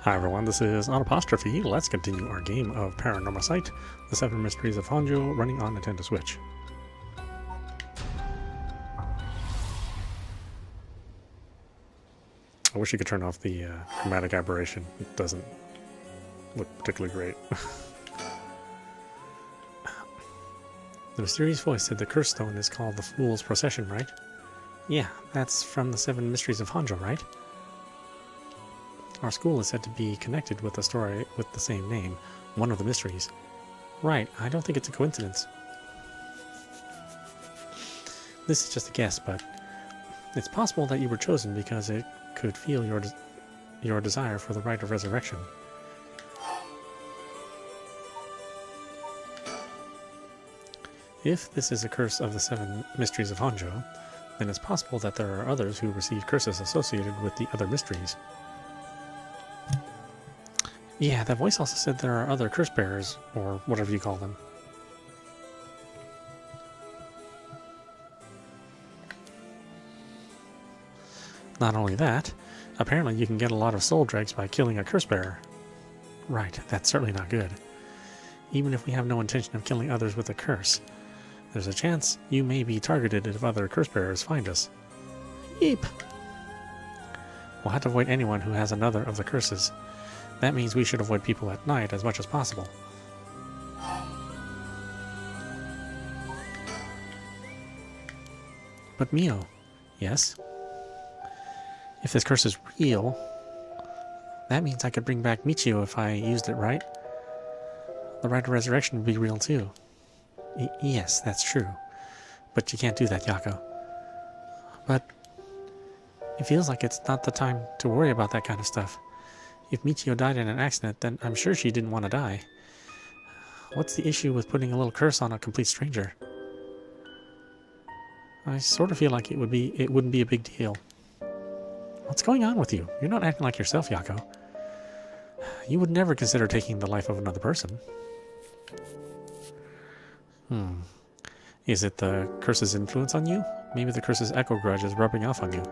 Hi everyone, this is audap. Let's continue our game of Paranormasight, the 7 Mysteries of Honjo, running on Nintendo Switch. I wish you could turn off the chromatic aberration. It doesn't look particularly great. The mysterious voice said the curse stone is called the Fool's Procession, right? Yeah, that's from the 7 Mysteries of Honjo, right? Our school is said to be connected with a story with the same name, one of the mysteries. Right, I don't think it's a coincidence. This is just a guess, but it's possible that you were chosen because it could feel your desire for the rite of resurrection. If this is a curse of the 7 Mysteries of Honjo, then it's possible that there are others who receive curses associated with the other mysteries. Yeah, that voice also said there are other curse bearers, or whatever you call them. Not only that, apparently you can get a lot of soul dregs by killing a curse bearer. Right, that's certainly not good. Even if we have no intention of killing others with a curse, there's a chance you may be targeted if other curse bearers find us. Yeep! We'll have to avoid anyone who has another of the curses. That means we should avoid people at night as much as possible. But Mio, yes? If this curse is real, that means I could bring back Michio if I used it right. The rite of resurrection would be real too. Yes, that's true. But you can't do that, Yako. But it feels like it's not the time to worry about that kind of stuff. If Michio died in an accident, then I'm sure she didn't want to die. What's the issue with putting a little curse on a complete stranger? I sort of feel like it wouldn't be a big deal. What's going on with you? You're not acting like yourself, Yako. You would never consider taking the life of another person. Is it the curse's influence on you? Maybe the curse's echo grudge is rubbing off on you.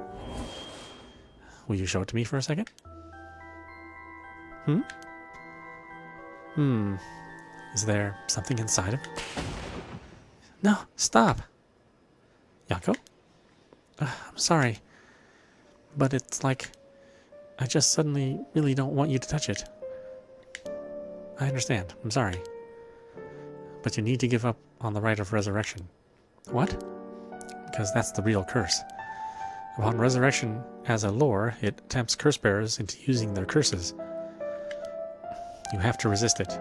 Will you show it to me for a second? Is there something inside of it? No, stop! Yako? I'm sorry, but it's like I just suddenly really don't want you to touch it. I understand. I'm sorry. But you need to give up on the rite of resurrection. What? Because that's the real curse. Upon resurrection as a lore, it tempts curse bearers into using their curses. You have to resist it.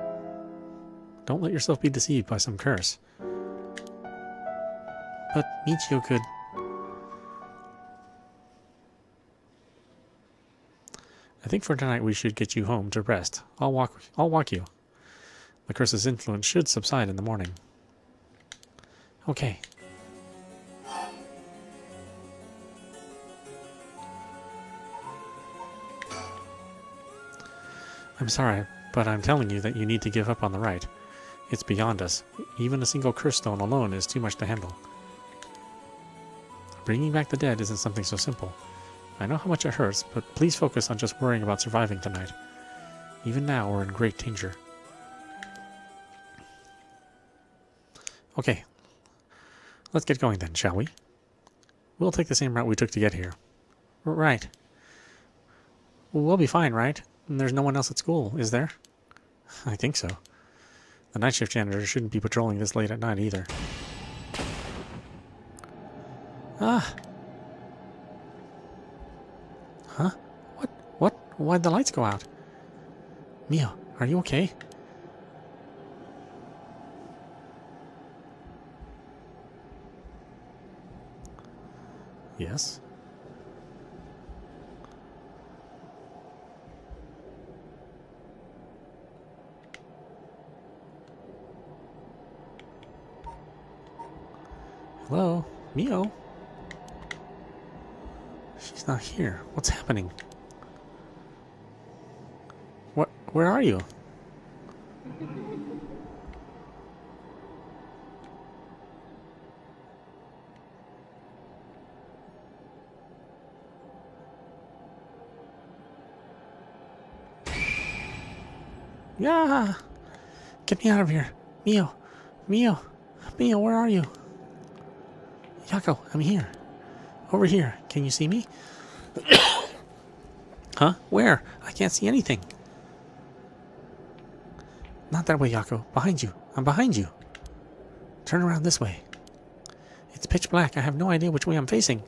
Don't let yourself be deceived by some curse. But Michio could... I think for tonight we should get you home to rest. I'll walk you. The curse's influence should subside in the morning. Okay. I'm sorry, but I'm telling you that you need to give up on the rite. It's beyond us. Even a single curse stone alone is too much to handle. Bringing back the dead isn't something so simple. I know how much it hurts, but please focus on just worrying about surviving tonight. Even now, we're in great danger. Okay. Let's get going then, shall we? We'll take the same route we took to get here. Right. We'll be fine, right? And there's no one else at school, is there? I think so. The night shift janitor shouldn't be patrolling this late at night either. Ah! Huh? What? Why'd the lights go out? Mio, are you okay? Yes? Hello? Mio? She's not here. What's happening? Where are you? Yeah! Get me out of here! Mio! Mio! Mio, where are you? Yako, I'm here. Over here. Can you see me? Huh? Where? I can't see anything. Not that way, Yako. Behind you. I'm behind you. Turn around this way. It's pitch black. I have no idea which way I'm facing.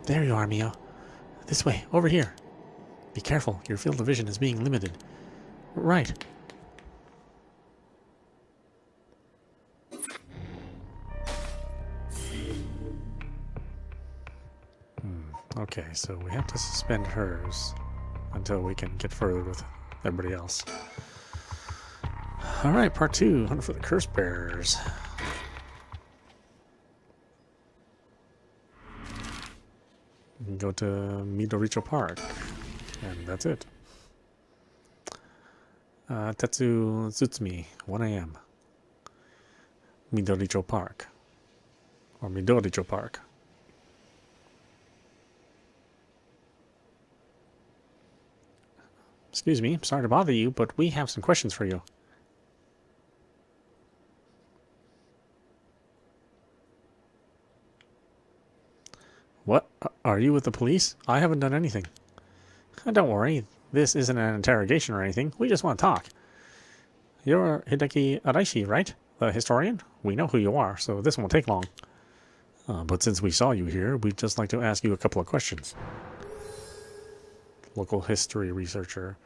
There you are, Mio. This way. Over here. Be careful. Your field of vision is being limited. Right. Okay, so we have to suspend hers until we can get further with everybody else. Alright, part 2. Hunt for the Curse Bearers. We can go to Midoricho Park. And that's it. Tetsu Tsutsumi, 1 a.m. Midoricho Park. Or Midoricho Park. Excuse me, sorry to bother you, but we have some questions for you. What? Are you with the police? I haven't done anything. Don't worry, this isn't an interrogation or anything. We just want to talk. You're Hideki Araishi, right? The historian? We know who you are, so this won't take long. But since we saw you here, we'd just like to ask you a couple of questions. Local history researcher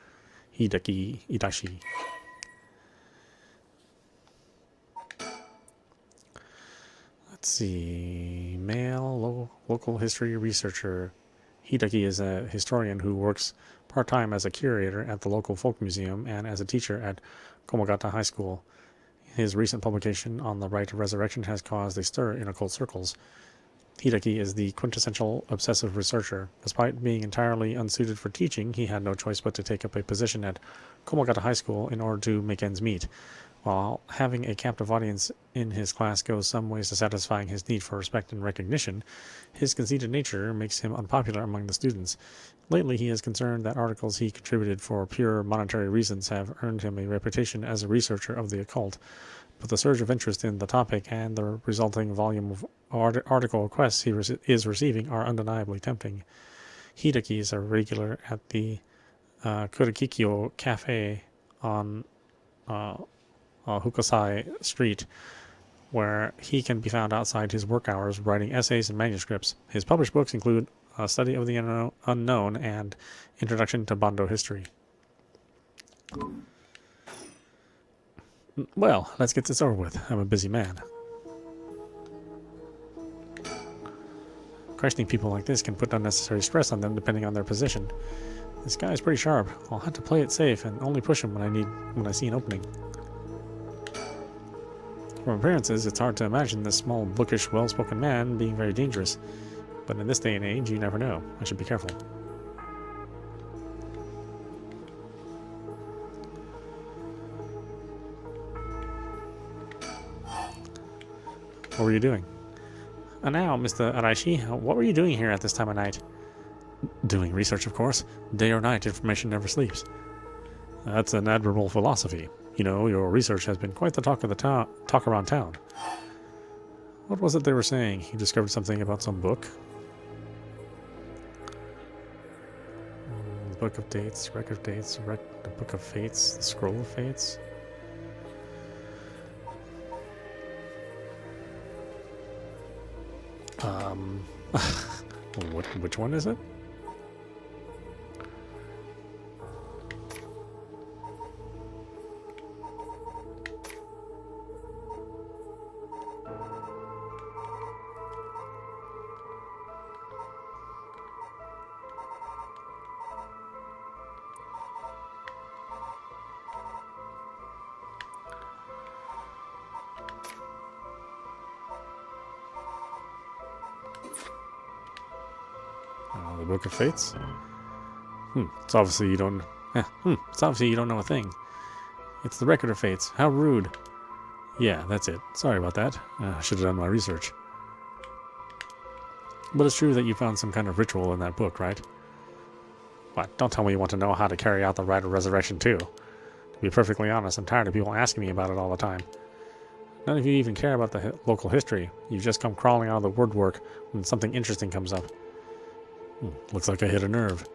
Hideki Itachi. Let's see. Male local history researcher Hideki is a historian who works part-time as a curator at the local folk museum and as a teacher at Komagata High School. His recent publication on the rite of resurrection has caused a stir in occult circles. Hideki is the quintessential obsessive researcher. Despite being entirely unsuited for teaching, he had no choice but to take up a position at Komagata High School in order to make ends meet. While having a captive audience in his class goes some ways to satisfying his need for respect and recognition, his conceited nature makes him unpopular among the students. Lately, he is concerned that articles he contributed for pure monetary reasons have earned him a reputation as a researcher of the occult. But the surge of interest in the topic and the resulting volume of article requests he is receiving are undeniably tempting. Hideki is a regular at the Kurikikyo Cafe on Hukasai Street, where he can be found outside his work hours writing essays and manuscripts. His published books include A Study of the Unknown and Introduction to Bando History. Well, let's get this over with. I'm a busy man. Questioning people like this can put unnecessary stress on them depending on their position. This guy is pretty sharp. I'll have to play it safe and only push him when I see an opening. From appearances, it's hard to imagine this small, bookish, well-spoken man being very dangerous. But in this day and age, you never know. I should be careful. What were you doing? Now, Mr. Araishi, what were you doing here at this time of night? Doing research, of course. Day or night, information never sleeps. That's an admirable philosophy. You know, your research has been quite the talk around town. What was it they were saying? You discovered something about some book? The Book of Dates, Record of Dates, the Book of Fates, the Scroll of Fates. Which one is it? The Book of Fates? It's obviously you don't... It's obviously you don't know a thing. It's the Record of Fates. How rude. Yeah, that's it. Sorry about that. I should have done my research. But it's true that you found some kind of ritual in that book, right? What? Don't tell me you want to know how to carry out the rite of resurrection, too. To be perfectly honest, I'm tired of people asking me about it all the time. None of you even care about the local history. You just come crawling out of the woodwork when something interesting comes up. Looks like I hit a nerve.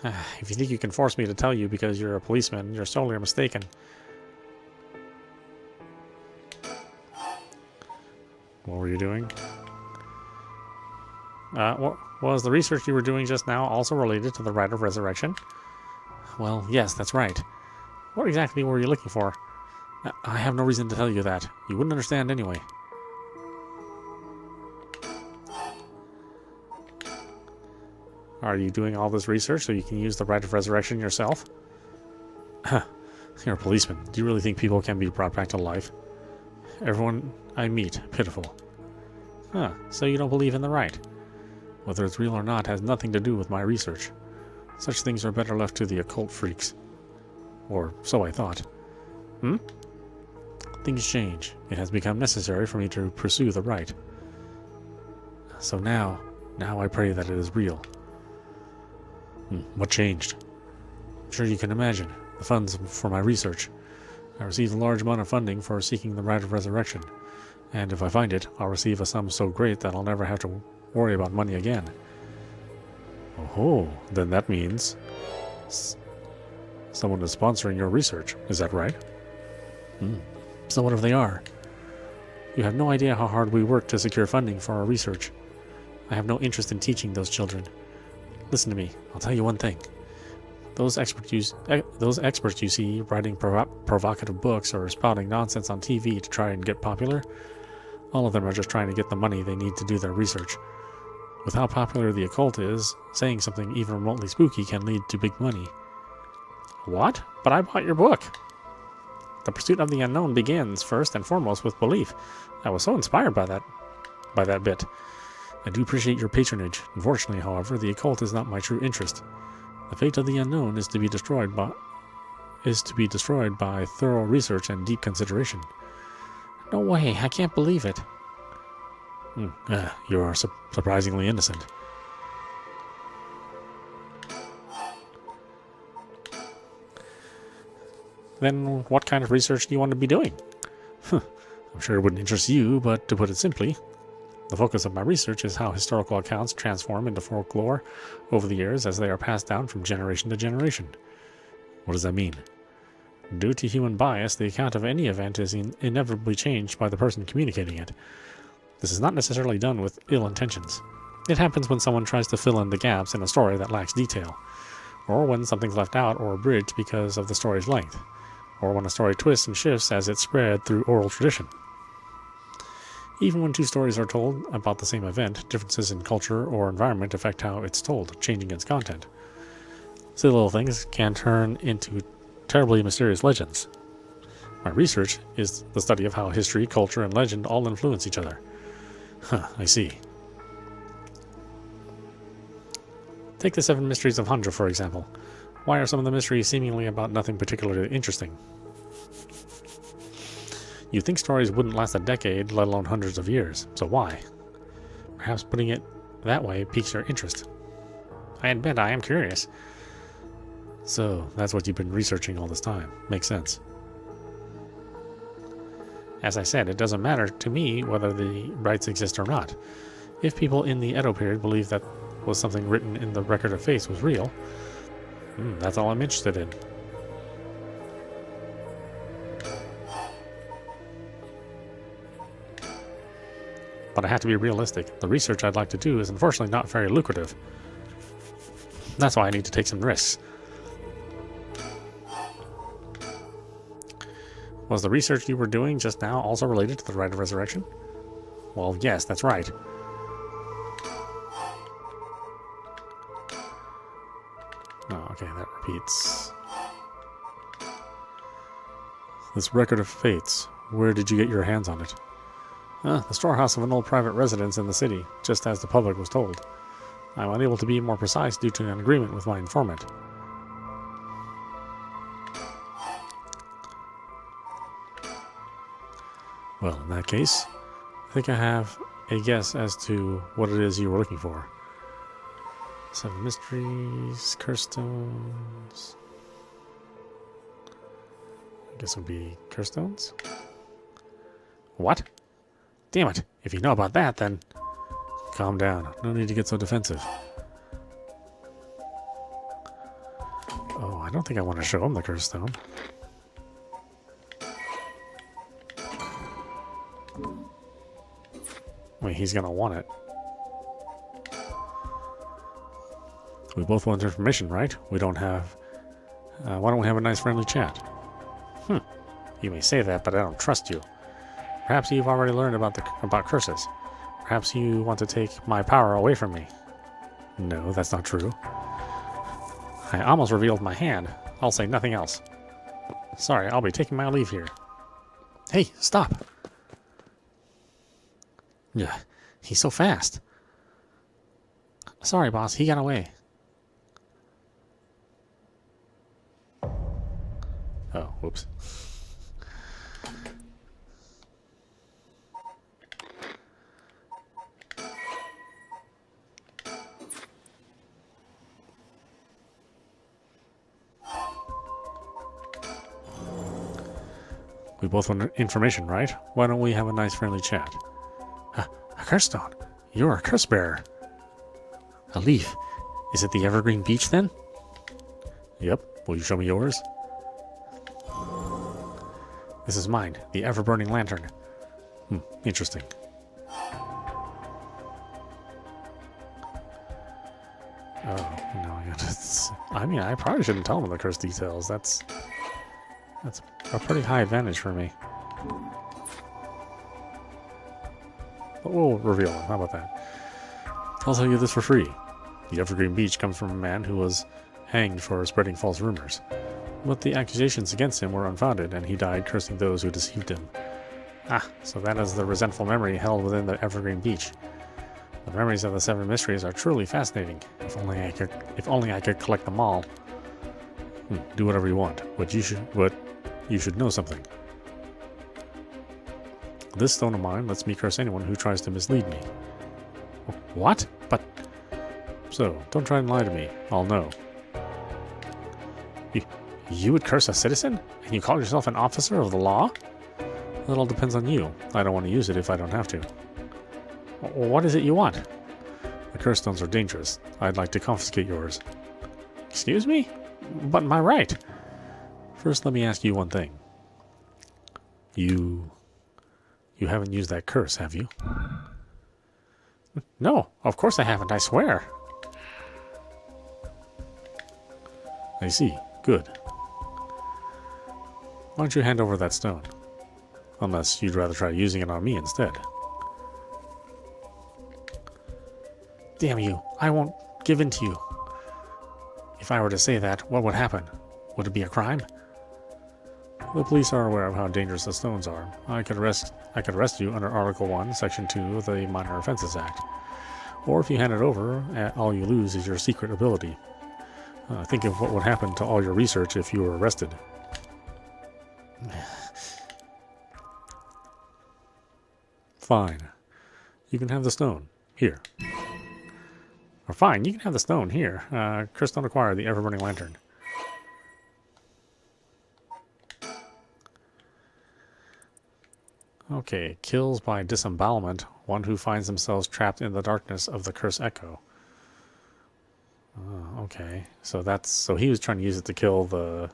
If you think you can force me to tell you because you're a policeman, you're sorely mistaken. What were you doing? Was the research you were doing just now also related to the rite of resurrection? Well, yes, that's right. What exactly were you looking for? I have no reason to tell you that. You wouldn't understand anyway. Are you doing all this research so you can use the rite of resurrection yourself? You're a policeman. Do you really think people can be brought back to life? Everyone I meet, pitiful. So you don't believe in the rite? Whether it's real or not has nothing to do with my research. Such things are better left to the occult freaks. Or so I thought. Things change. It has become necessary for me to pursue the rite. So now I pray that it is real. What changed? I'm sure you can imagine. The funds for my research. I received a large amount of funding for seeking the rite of resurrection. And if I find it, I'll receive a sum so great that I'll never have to worry about money again. Oh, then that means someone is sponsoring your research. Is that right? So what if they are? You have no idea how hard we work to secure funding for our research. I have no interest in teaching those children. Listen to me. I'll tell you one thing. Those experts you see writing provocative books or spouting nonsense on TV to try and get popular, all of them are just trying to get the money they need to do their research. With how popular the occult is, saying something even remotely spooky can lead to big money. What? But I bought your book. The pursuit of the unknown begins, first and foremost, with belief. I was so inspired by that bit. I do appreciate your patronage. Unfortunately, however, the occult is not my true interest. The fate of the unknown is to be destroyed by thorough research and deep consideration. No way, I can't believe it. You are surprisingly innocent. Then what kind of research do you want to be doing? I'm sure it wouldn't interest you, but to put it simply, the focus of my research is how historical accounts transform into folklore over the years as they are passed down from generation to generation. What does that mean? Due to human bias, the account of any event is inevitably changed by the person communicating it. This is not necessarily done with ill intentions. It happens when someone tries to fill in the gaps in a story that lacks detail, or when something's left out or abridged because of the story's length, or when a story twists and shifts as it's spread through oral tradition. Even when two stories are told about the same event, differences in culture or environment affect how it's told, changing its content. Silly little things can turn into terribly mysterious legends. My research is the study of how history, culture, and legend all influence each other. I see. Take the 7 Mysteries of Honjo, for example. Why are some of the mysteries seemingly about nothing particularly interesting? You'd think stories wouldn't last a decade, let alone hundreds of years. So why? Perhaps putting it that way piques your interest. I admit I am curious. So, that's what you've been researching all this time. Makes sense. As I said, it doesn't matter to me whether the rites exist or not. If people in the Edo period believe that was something written in the Record of Fates was real, that's all I'm interested in. But I have to be realistic. The research I'd like to do is unfortunately not very lucrative. That's why I need to take some risks. Was the research you were doing just now also related to the Rite of Resurrection? Well, yes, that's right. Oh, okay, that repeats. This Record of Fates, where did you get your hands on it? The storehouse of an old private residence in the city, just as the public was told. I'm unable to be more precise due to an agreement with my informant. Well, in that case, I think I have a guess as to what it is you were looking for. 7 mysteries, curse stones. I guess it would be curse stones. What? Damn it! If you know about that, then calm down. No need to get so defensive. Oh, I don't think I want to show him the curse stone. Wait, he's gonna want it. We both want information, right? We don't have... why don't we have a nice friendly chat? You may say that, but I don't trust you. Perhaps you've already learned about curses. Perhaps you want to take my power away from me. No, that's not true. I almost revealed my hand. I'll say nothing else. Sorry, I'll be taking my leave here. Hey, stop! Yeah, he's so fast. Sorry, boss, he got away. Oh, whoops. We both want information, right? Why don't we have a nice friendly chat? A curse stone. You're a curse bearer. A leaf. Is it the evergreen beech then? Yep. Will you show me yours? This is mine, the ever-burning lantern. Interesting. Oh, no, I mean, I probably shouldn't tell him the curse details. That's a pretty high advantage for me. But we'll reveal him. How about that? I'll tell you this for free. The evergreen beech comes from a man who was hanged for spreading false rumors. But the accusations against him were unfounded, and he died cursing those who deceived him. Ah, so that is the resentful memory held within the evergreen beech. The memories of the 7 mysteries are truly fascinating. If only I could collect them all. Do whatever you want, but you should know something. This stone of mine lets me curse anyone who tries to mislead me. What? But... So, don't try and lie to me. I'll know. You would curse a citizen? And you call yourself an officer of the law? That all depends on you. I don't want to use it if I don't have to. What is it you want? The curse stones are dangerous. I'd like to confiscate yours. Excuse me? But my right. First, let me ask you one thing. You haven't used that curse, have you? No, of course I haven't, I swear. I see. Good. Why don't you hand over that stone? Unless you'd rather try using it on me instead. Damn you, I won't give in to you. If I were to say that, what would happen? Would it be a crime? The police are aware of how dangerous the stones are. I could arrest you under Article 1, Section 2 of the Minor Offenses Act. Or if you hand it over, all you lose is your secret ability. Think of what would happen to all your research if you were arrested. Fine. You can have the stone. Here. Or fine, you can have the stone. Here. Curse don't acquire the ever-burning lantern. Okay, kills by disembowelment one who finds themselves trapped in the darkness of the curse echo. Okay, so he was trying to use it to kill the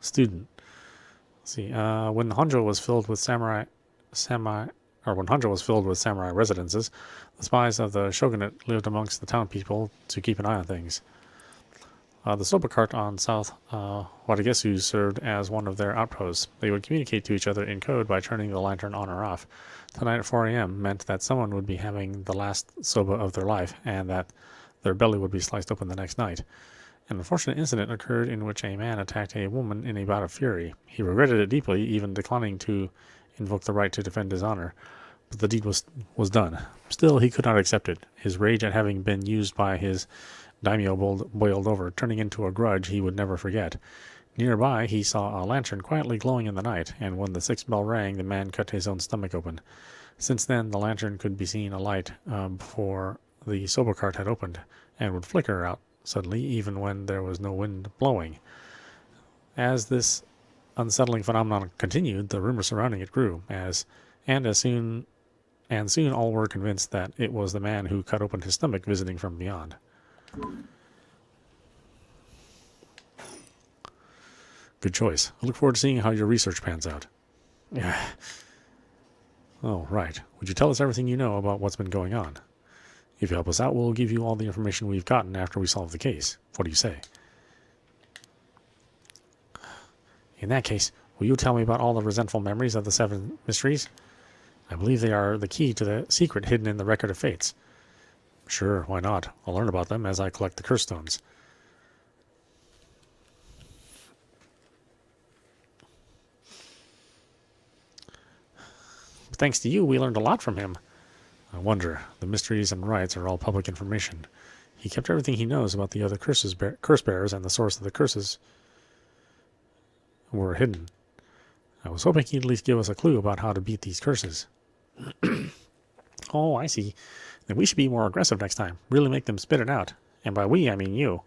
student. Let's see, when Honjo was filled with when Honjo was filled with samurai residences, the spies of the shogunate lived amongst the town people to keep an eye on things. The soba cart on South Watagesu served as one of their outposts. They would communicate to each other in code by turning the lantern on or off. Tonight at 4 a.m. meant that someone would be having the last soba of their life, and that their belly would be sliced open the next night. An unfortunate incident occurred in which a man attacked a woman in a bout of fury. He regretted it deeply, even declining to invoke the right to defend his honor. But the deed was done. Still, he could not accept it. His rage at having been used by his daimyo boiled over, turning into a grudge he would never forget. Nearby, he saw a lantern quietly glowing in the night, and when the sixth bell rang, the man cut his own stomach open. Since then, the lantern could be seen alight before the sober cart had opened, and would flicker out suddenly, even when there was no wind blowing. As this unsettling phenomenon continued, the rumor surrounding it grew, soon all were convinced that it was the man who cut open his stomach visiting from beyond. Good choice. I look forward to seeing how your research pans out. Yeah. Oh, right. Would you tell us everything you know about what's been going on? If you help us out, we'll give you all the information we've gotten after we solve the case. What do you say? In that case, will you tell me about all the resentful memories of the 7 mysteries? I believe they are the key to the secret hidden in the Record of Fates. Sure, why not? I'll learn about them as I collect the curse stones. Thanks to you, we learned a lot from him. I wonder. The mysteries and rites are all public information. He kept everything he knows about the other curse bearers, and the source of the curses were hidden. I was hoping he'd at least give us a clue about how to beat these curses. Oh, I see. Then we should be more aggressive next time. Really make them spit it out. And by we, I mean you.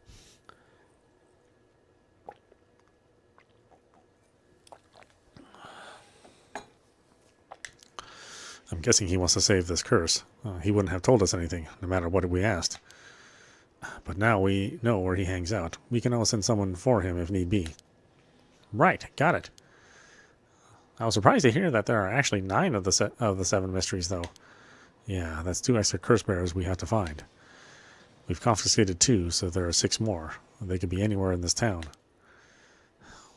I'm guessing he wants to save this curse. He wouldn't have told us anything, no matter what we asked. But now we know where he hangs out. We can always send someone for him if need be. Right, got it. I was surprised to hear that there are actually 9 of the 7 mysteries, though. Yeah, that's 2 extra curse bearers we have to find. We've confiscated 2, so there are 6 more. They could be anywhere in this town.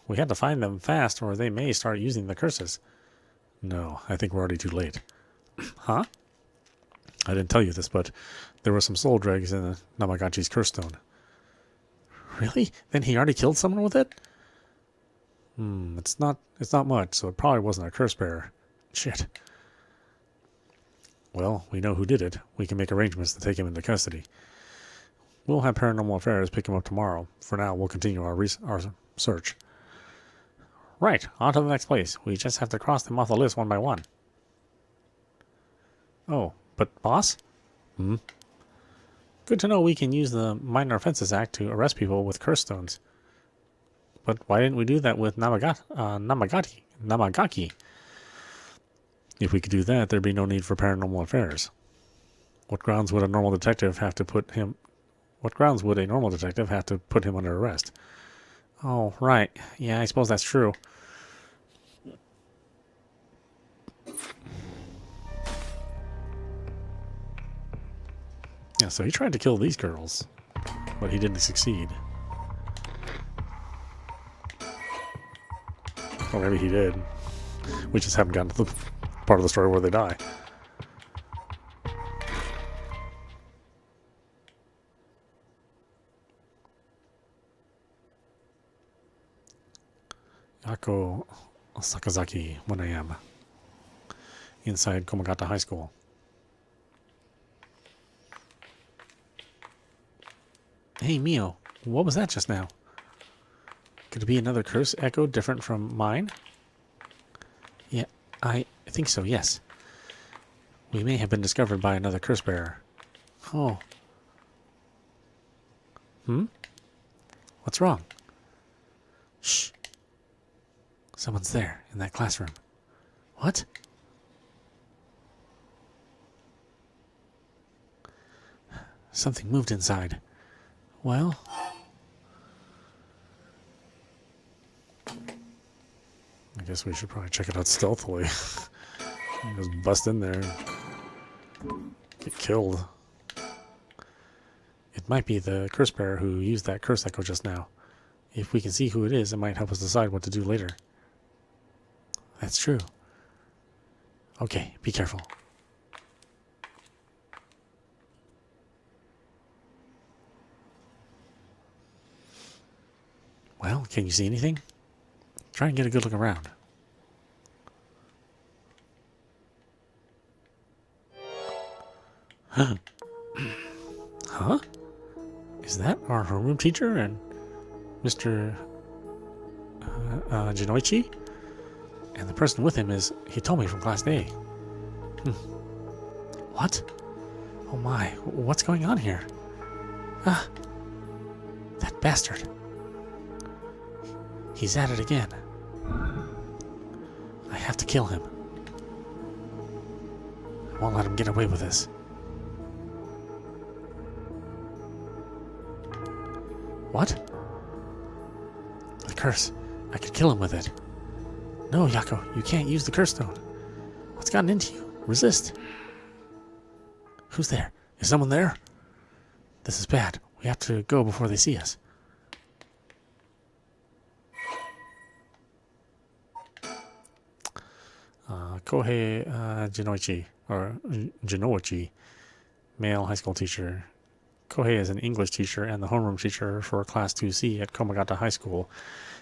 We have to find them fast, or they may start using the curses. No, I think we're already too late. Huh? I didn't tell you this, but there were some soul dregs in Namagachi's curse stone. Really? Then he already killed someone with it? It's not much, so it probably wasn't a curse bearer. Shit. Well, we know who did it. We can make arrangements to take him into custody. We'll have Paranormal Affairs pick him up tomorrow. For now, we'll continue our search. Right, on to the next place. We just have to cross them off the list one by one. Oh, but boss? Good to know we can use the Minor Offenses Act to arrest people with curse stones. But why didn't we do that with Namagaki? If we could do that, there'd be no need for Paranormal Affairs. What grounds would a normal detective have to put him under arrest? Oh, right. Yeah, I suppose that's true. Yeah, so he tried to kill these girls, but he didn't succeed. Or maybe he did. We just haven't gotten to the part of the story where they die. Yako Sakazaki, 1 a.m. Inside Komagata High School. Hey, Mio, what was that just now? Could it be another curse echo different from mine? Yeah, I think so, yes. We may have been discovered by another curse bearer. Oh. What's wrong? Shh. Someone's there, in that classroom. What? Something moved inside. Well... I guess we should probably check it out stealthily. Just bust in there and get killed. It might be the curse bearer who used that curse echo just now. If we can see who it is, it might help us decide what to do later. That's true. Okay, be careful. Well, can you see anything? Try and get a good look around. Huh? Is that our homeroom teacher and Mr. Jinoichi, and the person with him is Hitomi from Class A. What? Oh my, what's going on here? Ah, that bastard. He's at it again. I have to kill him. I won't let him get away with this. What? The curse. I could kill him with it. No, Yako, you can't use the curse stone. What's gotten into you? Resist. Who's there? Is someone there? This is bad. We have to go before they see us. Kohei Jinoichi, or Jinoichi, male high school teacher. Kohei is an English teacher and the homeroom teacher for Class 2C at Komagata High School.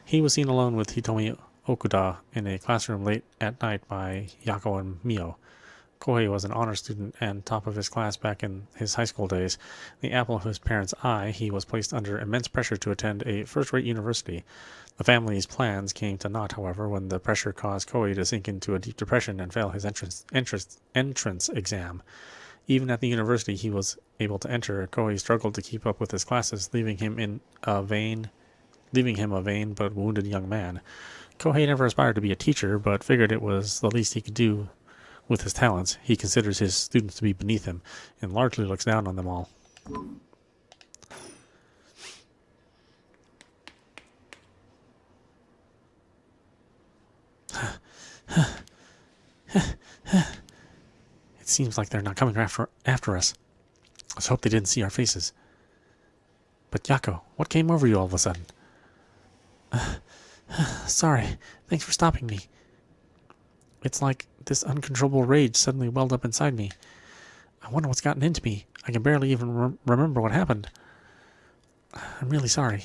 He was seen alone with Hitomi Okuda in a classroom late at night by Yako and Mio. Kohei was an honor student and top of his class back in his high school days. The apple of his parents' eye, he was placed under immense pressure to attend a first-rate university. The family's plans came to naught, however, when the pressure caused Kohei to sink into a deep depression and fail his entrance exam. Even at the university he was able to enter, Kohei struggled to keep up with his classes, leaving him a vain but wounded young man. Kohei never aspired to be a teacher, but figured it was the least he could do with his talents. He considers his students to be beneath him, and largely looks down on them all. It seems like they're not coming after us. Let's hope they didn't see our faces. But Yako, what came over you all of a sudden? Sorry. Thanks for stopping me. It's like this uncontrollable rage suddenly welled up inside me. I wonder what's gotten into me. I can barely even remember what happened. I'm really sorry.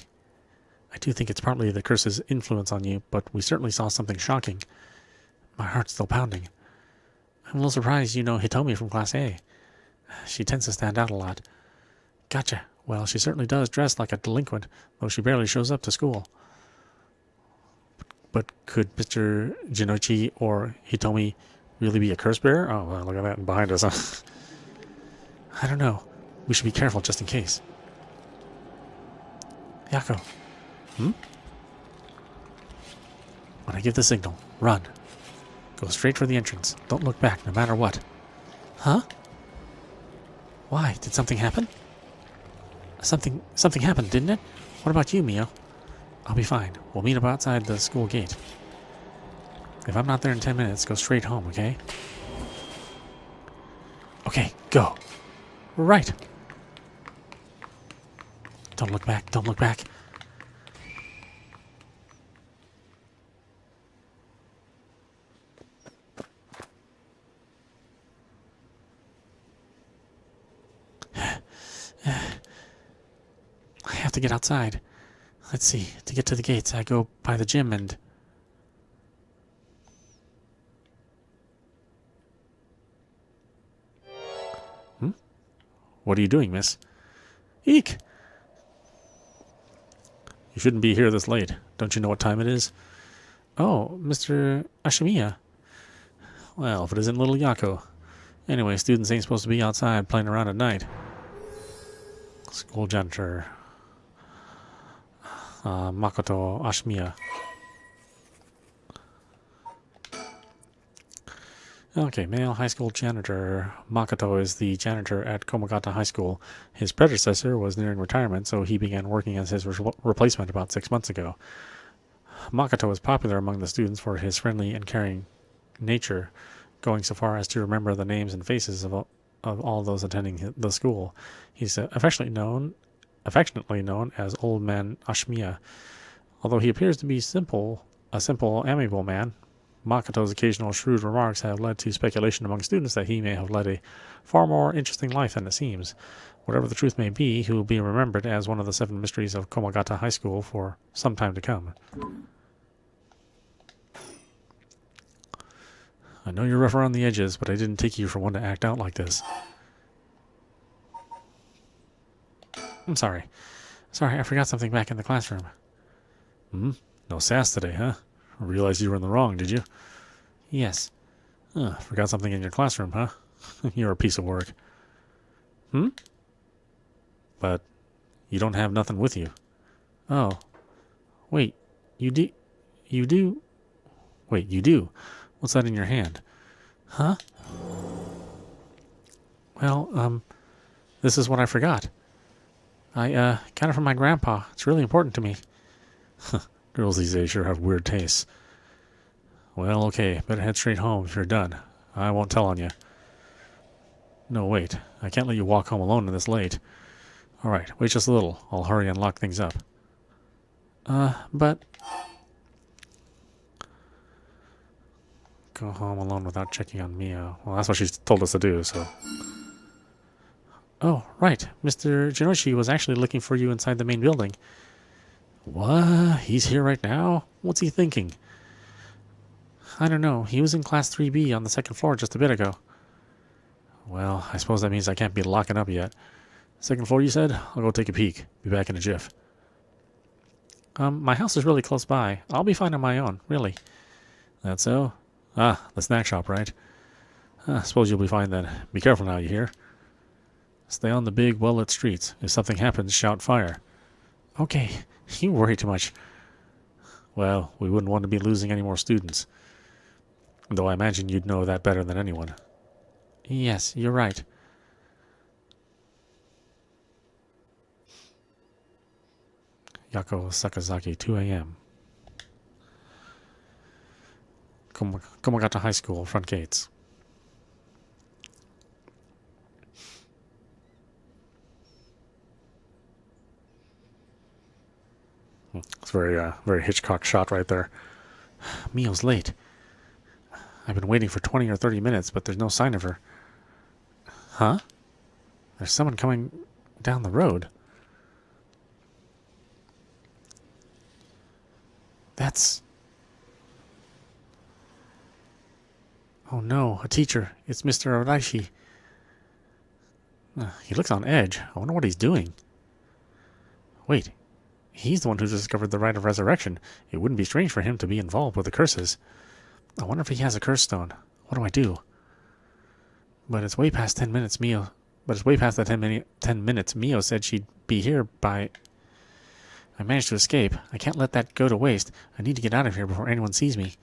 I do think it's partly the curse's influence on you, but we certainly saw something shocking. My heart's still pounding. I'm a little surprised you know Hitomi from Class A. She tends to stand out a lot. Gotcha. Well, she certainly does dress like a delinquent, though she barely shows up to school. But could Mr. Jinoichi or Hitomi really be a curse bearer? Oh, well, look at that behind us, huh? I don't know. We should be careful just in case. Yako. When I give the signal, run. Go straight for the entrance. Don't look back, no matter what. Huh? Why? Did something happen? Something happened, didn't it? What about you, Mio? I'll be fine. We'll meet up outside the school gate. If I'm not there in 10 minutes, go straight home, okay? Okay, go. Right. Don't look back. Don't look back. I have to get outside. Let's see. To get to the gates, I go by the gym and... What are you doing, miss? Eek! You shouldn't be here this late. Don't you know what time it is? Oh, Mr. Ashimiya. Well, if it isn't little Yako. Anyway, students ain't supposed to be outside playing around at night. School janitor. Makoto Ashimiya. Okay, male high school janitor. Makoto is the janitor at Komagata High School. His predecessor was nearing retirement, so he began working as his replacement about 6 months ago. Makoto is popular among the students for his friendly and caring nature, going so far as to remember the names and faces of all those attending the school. He's affectionately known as Old Man Ashimiya. Although he appears to be a simple, amiable man, Makoto's occasional shrewd remarks have led to speculation among students that he may have led a far more interesting life than it seems. Whatever the truth may be, he will be remembered as one of the 7 mysteries of Komagata High School for some time to come. I know you're rough around the edges, but I didn't take you for one to act out like this. I'm sorry. Sorry, I forgot something back in the classroom. No sass today, huh? Realized you were in the wrong, did you? Yes. Forgot something in your classroom, huh? You're a piece of work. Hmm? But you don't have nothing with you. Oh. Wait. You do... You do... Wait, you do. What's that in your hand? Huh? Well, this is what I forgot. I got it from my grandpa. It's really important to me. Girls these days sure have weird tastes. Well, okay, better head straight home if you're done. I won't tell on you. No, wait. I can't let you walk home alone this late. Alright, wait just a little. I'll hurry and lock things up. But... Go home alone without checking on Mio. Well, that's what she's told us to do, so... Oh, right. Mr. Jinoshi was actually looking for you inside the main building. What? He's here right now? What's he thinking? I don't know. He was in Class 3B on the second floor just a bit ago. Well, I suppose that means I can't be locking up yet. Second floor, you said? I'll go take a peek. Be back in a jiff. My house is really close by. I'll be fine on my own, really. That so? Ah, the snack shop, right? I suppose you'll be fine then. Be careful now, you hear? Stay on the big, well-lit streets. If something happens, shout fire. Okay, you worry too much. Well, we wouldn't want to be losing any more students. Though I imagine you'd know that better than anyone. Yes, you're right. Yako Sakazaki, 2 a.m. Komagata High School, front gates. It's very Hitchcock shot right there. Mio's late. I've been waiting for 20 or 30 minutes, but there's no sign of her. Huh? There's someone coming down the road. That's... Oh no, a teacher. It's Mr. Araishi. He looks on edge. I wonder what he's doing. Wait. He's the one who discovered the rite of resurrection. It wouldn't be strange for him to be involved with the curses. I wonder if he has a curse stone. What do I do? But it's way past 10 minutes, Mio. But it's way past the 10 minutes. Mio said she'd be here by... I managed to escape. I can't let that go to waste. I need to get out of here before anyone sees me.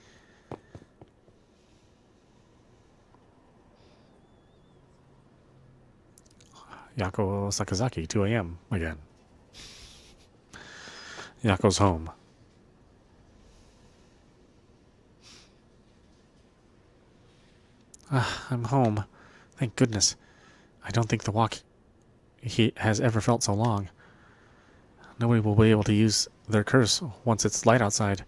Yako Sakazaki, 2 a.m. again. Yako's home. I'm home. Thank goodness. I don't think the walk has ever felt so long. Nobody will be able to use their curse once it's light outside.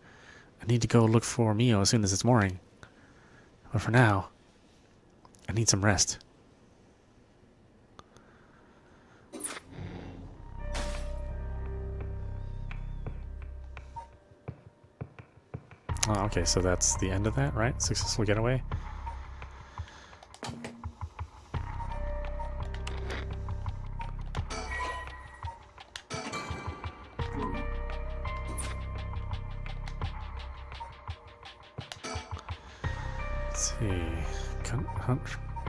I need to go look for Mio as soon as it's morning. But for now, I need some rest. Oh, okay, so that's the end of that, right? Successful getaway. Let's see.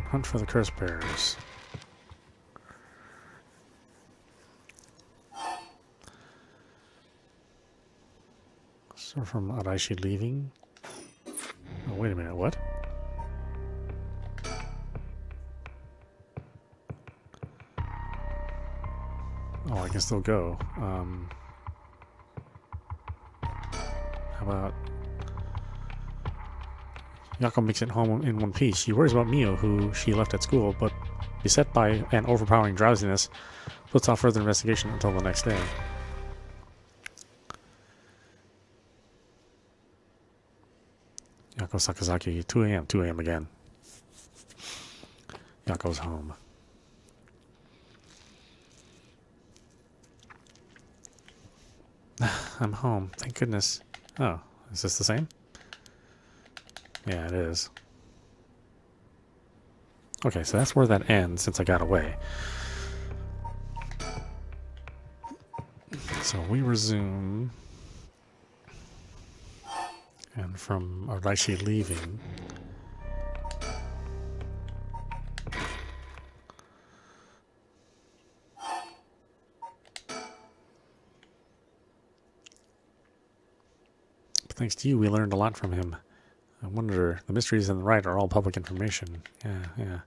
Hunt for the curse bearers. So from Araishi leaving. Oh, wait a minute, what? Oh, I can still go. How about... Yako makes it home in one piece. She worries about Mio, who she left at school, but beset by an overpowering drowsiness, puts off further investigation until the next day. Yako Sakazaki, 2 a.m., 2 a.m. again. Yako's home. I'm home, thank goodness. Oh, is this the same? Yeah, it is. Okay, so that's where that ends since I got away. So we resume And from Araishi leaving... But thanks to you, we learned a lot from him. I wonder, the mysteries in the right are all public information. Yeah.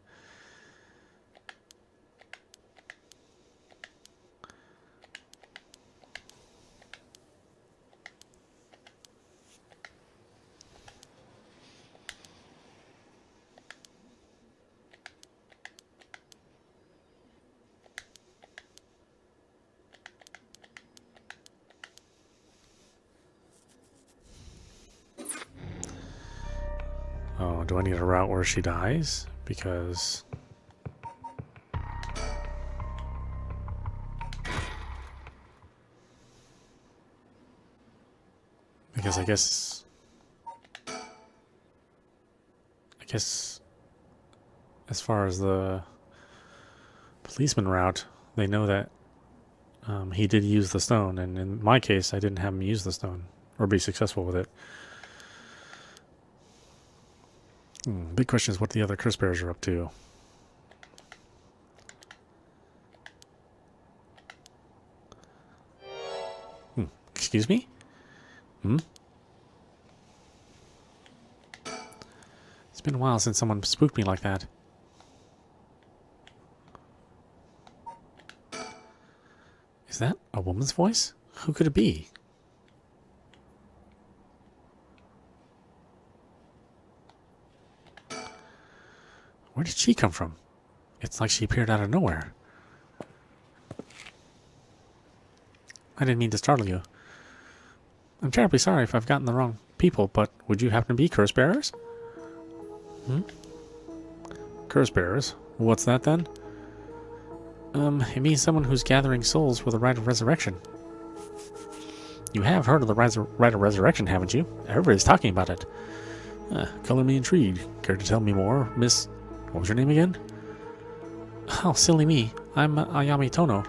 Oh, do I need a route where she dies? Because I guess as far as the policeman route, they know that he did use the stone, and in my case, I didn't have him use the stone or be successful with it. Big question is what the other curse bearers are up to. Excuse me? It's been a while since someone spooked me like that. Is that a woman's voice? Who could it be? Where did she come from? It's like she appeared out of nowhere. I didn't mean to startle you. I'm terribly sorry if I've gotten the wrong people, but would you happen to be curse bearers? Curse bearers? What's that then? It means someone who's gathering souls for the rite of resurrection. You have heard of the rite of resurrection, haven't you? Everybody's talking about it. Color me intrigued. Care to tell me more, Miss... What was your name again? Oh, silly me. I'm Ayami Tono.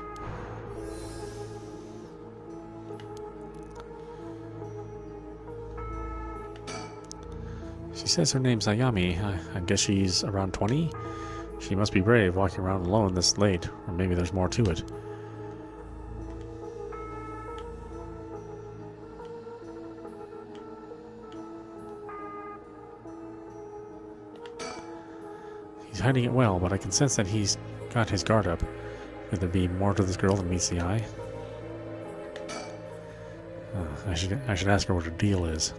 She says her name's Ayami. I guess she's around 20? She must be brave walking around alone this late, or maybe there's more to it. He's hiding it well, but I can sense that he's got his guard up. Could there be more to this girl than meets the eye? I should ask her what her deal is.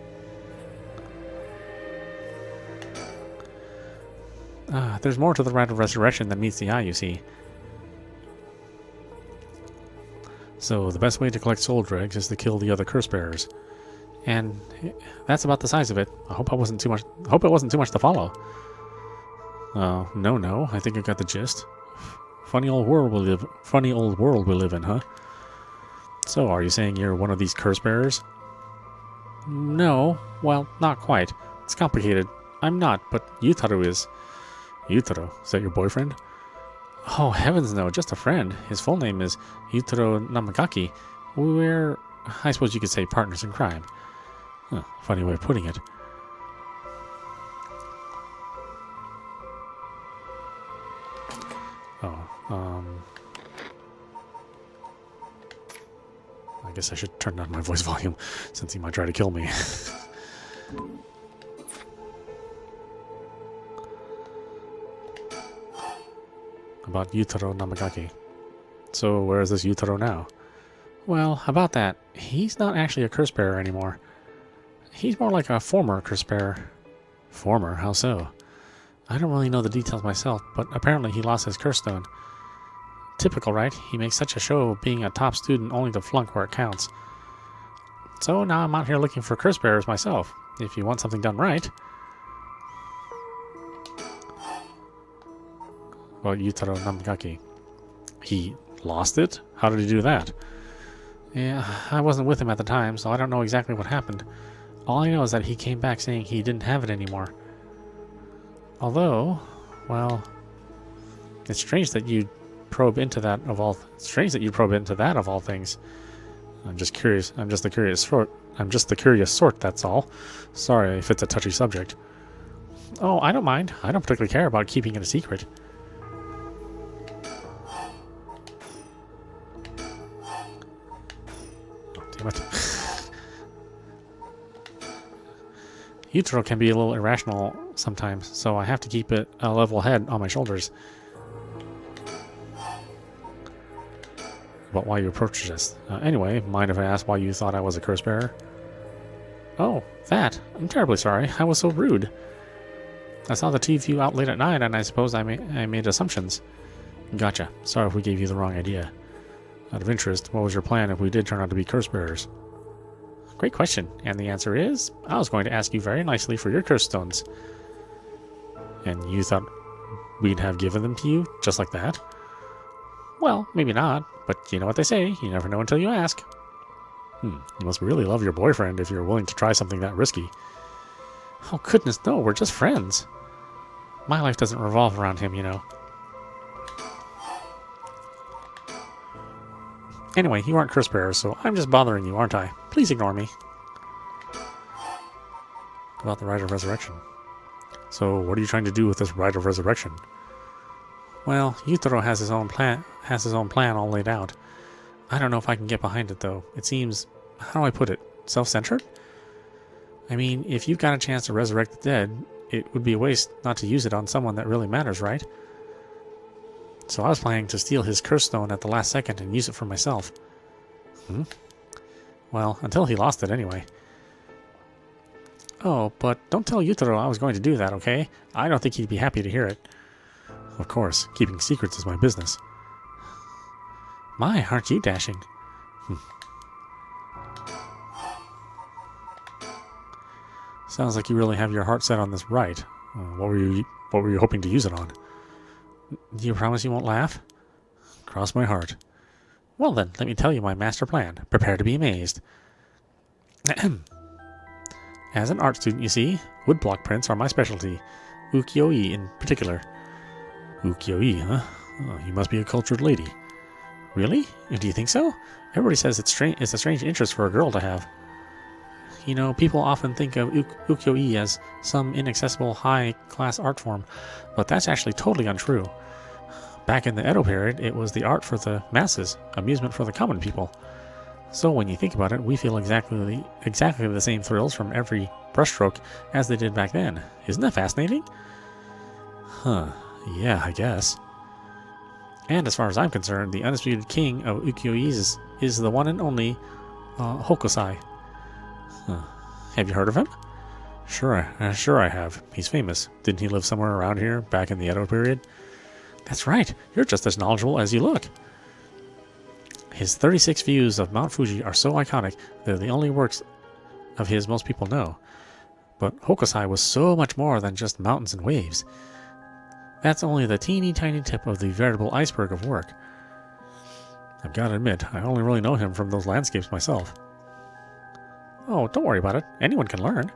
There's more to the rite of resurrection than meets the eye, you see. So the best way to collect soul dregs is to kill the other curse bearers, and that's about the size of it. I hope it wasn't too much to follow. No. I think I got the gist. Funny old world we live in, huh? So, are you saying you're one of these curse bearers? No, well, not quite. It's complicated. I'm not, but Yutaro is. Yutaro? Is that your boyfriend? Oh, heavens no, just a friend. His full name is Yutaro Namagaki. We're, I suppose you could say, partners in crime. Funny way of putting it. I guess I should turn down my voice volume, since he might try to kill me. About Yutaro Namagaki. So, where is this Yutaro now? Well, about that, he's not actually a curse bearer anymore. He's more like a former curse bearer. Former? How so? I don't really know the details myself, but apparently he lost his curse stone. Typical, right? He makes such a show of being a top student only to flunk where it counts. So now I'm out here looking for curse bearers myself, if you want something done right. Well, Yutaro Namagaki. He lost it? How did he do that? Yeah, I wasn't with him at the time, so I don't know exactly what happened. All I know is that he came back saying he didn't have it anymore. Although, well, it's strange that you probe into that of all things. I'm just curious. I'm just a curious I'm just the curious sort, that's all. Sorry if it's a touchy subject. Oh, I don't mind. I don't particularly care about keeping it a secret. Oh, damn it. Yutaro can be a little irrational sometimes, so I have to keep it a level head on my shoulders. About why you approached us. Anyway, mind if I ask why you thought I was a curse bearer? Oh, that. I'm terribly sorry. I was so rude. I saw the two of you out late at night, and I suppose I made assumptions. Gotcha. Sorry if we gave you the wrong idea. Out of interest, what was your plan if we did turn out to be curse bearers? Great question, and the answer is, I was going to ask you very nicely for your curse stones. And you thought we'd have given them to you, just like that? Well, maybe not, but you know what they say, you never know until you ask. You must really love your boyfriend if you're willing to try something that risky. Oh, goodness, no, we're just friends. My life doesn't revolve around him, you know. Anyway, you aren't curse bearers, so I'm just bothering you, aren't I? Please ignore me. About the Rite of Resurrection. So, what are you trying to do with this Rite of Resurrection? Well, Yutaro has his own plan all laid out. I don't know if I can get behind it, though. It seems, how do I put it, self-centered? I mean, if you've got a chance to resurrect the dead, it would be a waste not to use it on someone that really matters, right? So I was planning to steal his curse stone at the last second and use it for myself. Well, until he lost it anyway. Oh, but don't tell Yutaro I was going to do that, okay? I don't think he'd be happy to hear it. Of course, keeping secrets is my business. My, aren't you dashing? Sounds like you really have your heart set on this right. What were you hoping to use it on? Do you promise you won't laugh? Cross my heart. Well then, let me tell you my master plan. Prepare to be amazed. As an art student, you see, woodblock prints are my specialty. Ukiyo-e in particular. Ukiyo-e, huh? Oh, you must be a cultured lady. Really? Do you think so? Everybody says it's a strange interest for a girl to have. You know, people often think of ukiyo-e as some inaccessible high-class art form, but that's actually totally untrue. Back in the Edo period, it was the art for the masses, amusement for the common people. So when you think about it, we feel exactly the same thrills from every brushstroke as they did back then. Isn't that fascinating? Huh, yeah, I guess. And as far as I'm concerned, the undisputed king of ukiyo-es is the one and only Hokusai. Have you heard of him? Sure I have. He's famous. Didn't he live somewhere around here, back in the Edo period? That's right. You're just as knowledgeable as you look. His 36 views of Mount Fuji are so iconic, they're the only works of his most people know. But Hokusai was so much more than just mountains and waves. That's only the teeny tiny tip of the veritable iceberg of work. I've got to admit, I only really know him from those landscapes myself. Oh, don't worry about it. Anyone can learn.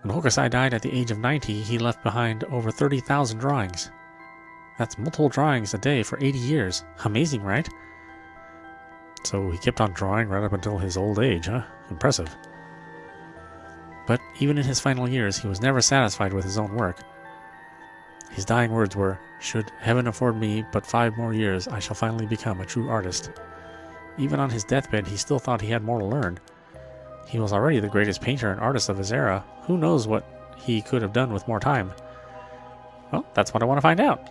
When Hokusai died at the age of 90, he left behind over 30,000 drawings. That's multiple drawings a day for 80 years. Amazing, right? So he kept on drawing right up until his old age, huh? Impressive. But even in his final years, he was never satisfied with his own work. His dying words were, "Should heaven afford me but 5 more years, I shall finally become a true artist." Even on his deathbed, he still thought he had more to learn. He was already the greatest painter and artist of his era. Who knows what he could have done with more time? Well, that's what I want to find out.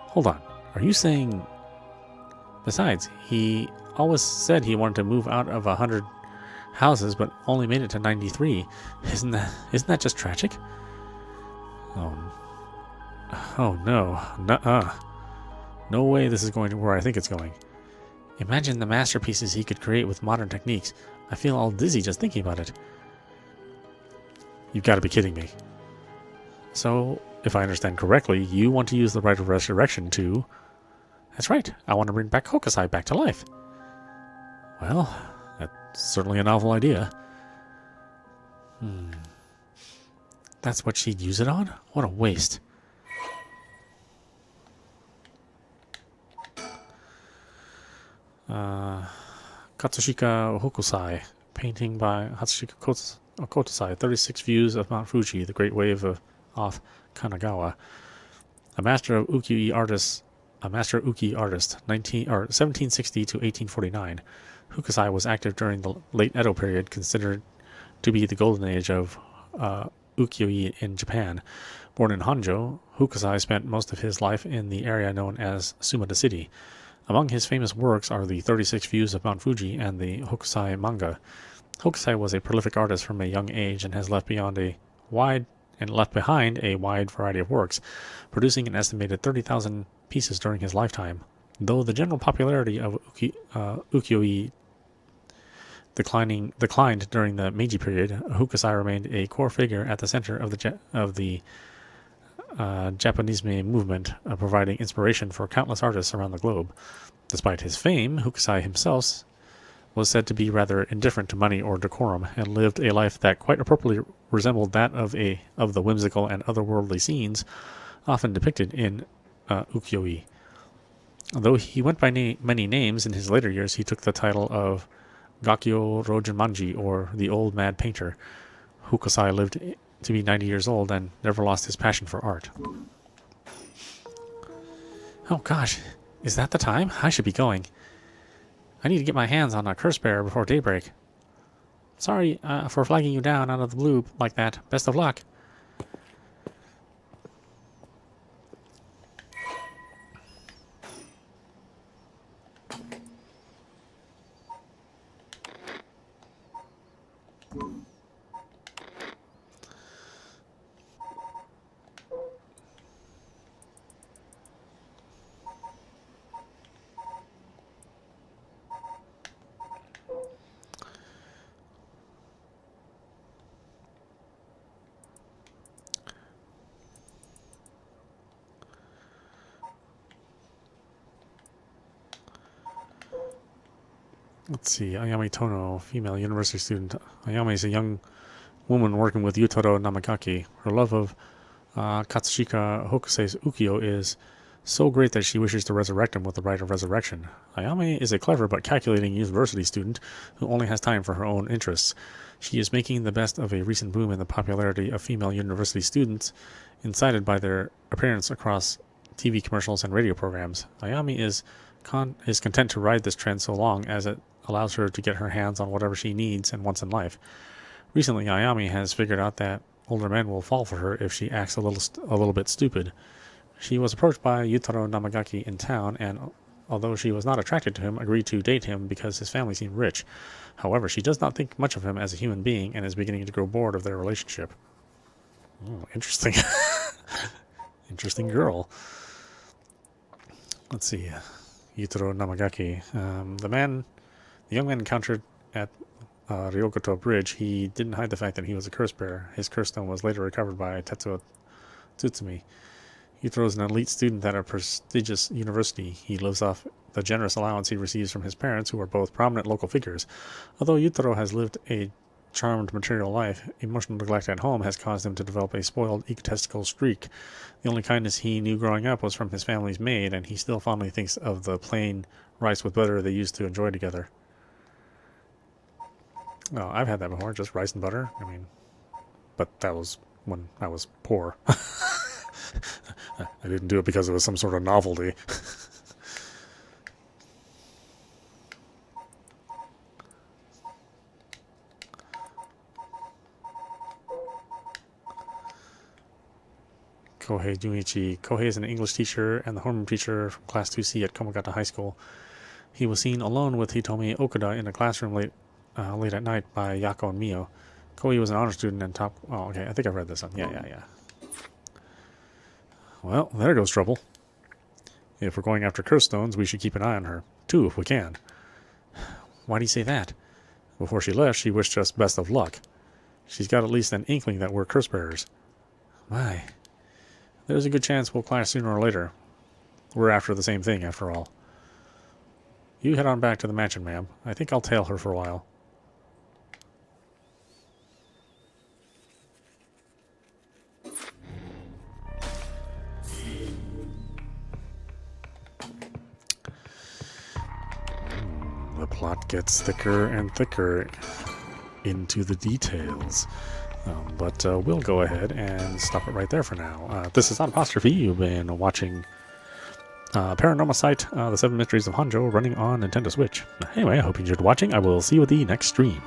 Hold on. Are you saying... Besides, he always said he wanted to move out of 100 houses, but only made it to 93. Isn't that just tragic? Oh no. Nuh-uh. No way this is going to where I think it's going. Imagine the masterpieces he could create with modern techniques. I feel all dizzy just thinking about it. You've got to be kidding me. So, if I understand correctly, you want to use the Rite of Resurrection to... That's right, I want to bring back Hokusai back to life. Well, that's certainly a novel idea. That's what she'd use it on? What a waste. Katsushika Hokusai, painting by Hatsushika Kotosai, 36 Views of Mount Fuji, the Great Wave off Kanagawa. A master of ukiyo-e artist, 1760 to 1849. Hokusai was active during the late Edo period, considered to be the golden age of ukiyo-e in Japan. Born in Honjo, Hokusai spent most of his life in the area known as Sumida City. Among his famous works are the 36 Views of Mount Fuji and the Hokusai manga. Hokusai was a prolific artist from a young age and has left behind a wide variety of works, producing an estimated 30,000 pieces during his lifetime. Though the general popularity of ukiyo-e declined during the Meiji period, Hokusai remained a core figure at the center of the Japanisme movement, providing inspiration for countless artists around the globe. Despite his fame, Hokusai himself was said to be rather indifferent to money or decorum, and lived a life that quite appropriately resembled that of the whimsical and otherworldly scenes often depicted in ukiyo-e. Though he went by many names in his later years, he took the title of Gakyo Rojumanji, or the Old Mad Painter. Hokusai lived to be 90 years old and never lost his passion for art. Oh gosh, is that the time? I should be going. I need to get my hands on a curse bearer before daybreak. Sorry for flagging you down out of the blue like that. Best of luck. Let's see, Ayame Tono, female university student. Ayame is a young woman working with Yutaro Namagaki. Her love of Katsushika Hokusai's ukiyo is so great that she wishes to resurrect him with the rite of resurrection. Ayame is a clever but calculating university student who only has time for her own interests. She is making the best of a recent boom in the popularity of female university students, incited by their appearance across TV commercials and radio programs. Ayame is content to ride this trend so long as it allows her to get her hands on whatever she needs and wants in life. Recently, Ayame has figured out that older men will fall for her if she acts a little bit stupid. She was approached by Yutaro Namagaki in town, and although she was not attracted to him, agreed to date him because his family seemed rich. However, she does not think much of him as a human being and is beginning to grow bored of their relationship. Oh, interesting. Interesting girl. Let's see. Yutaro Namagaki. The young man encountered at Ryokoto Bridge. He didn't hide the fact that he was a curse bearer. His curse stone was later recovered by Tetsuo Tsutsumi. Yutaro is an elite student at a prestigious university. He lives off the generous allowance he receives from his parents, who are both prominent local figures. Although Yutaro has lived a charmed material life, emotional neglect at home has caused him to develop a spoiled, egotistical streak. The only kindness he knew growing up was from his family's maid, and he still fondly thinks of the plain rice with butter they used to enjoy together. Oh, I've had that before, just rice and butter. I mean, but that was when I was poor. I didn't do it because it was some sort of novelty. Kohei Junichi. Kohei is an English teacher and the homeroom teacher from Class 2C at Komagata High School. He was seen alone with Hitomi Okuda in a classroom late at night by Yako and Mio. Kohei was an honor student and top... Oh, okay, I think I've read this one. Yeah. Well, there goes trouble. If we're going after curse stones, we should keep an eye on her. 2, if we can. Why do you say that? Before she left, she wished us best of luck. She's got at least an inkling that we're curse bearers. My... There's a good chance we'll clash sooner or later. We're after the same thing, after all. You head on back to the mansion, ma'am. I think I'll tail her for a while. The plot gets thicker and thicker into the details. But we'll go ahead and stop it right there for now. This is Apostrophe. You've been watching Paranormasight, The 7 Mysteries of Honjo, running on Nintendo Switch. Anyway, I hope you enjoyed watching. I will see you at the next stream.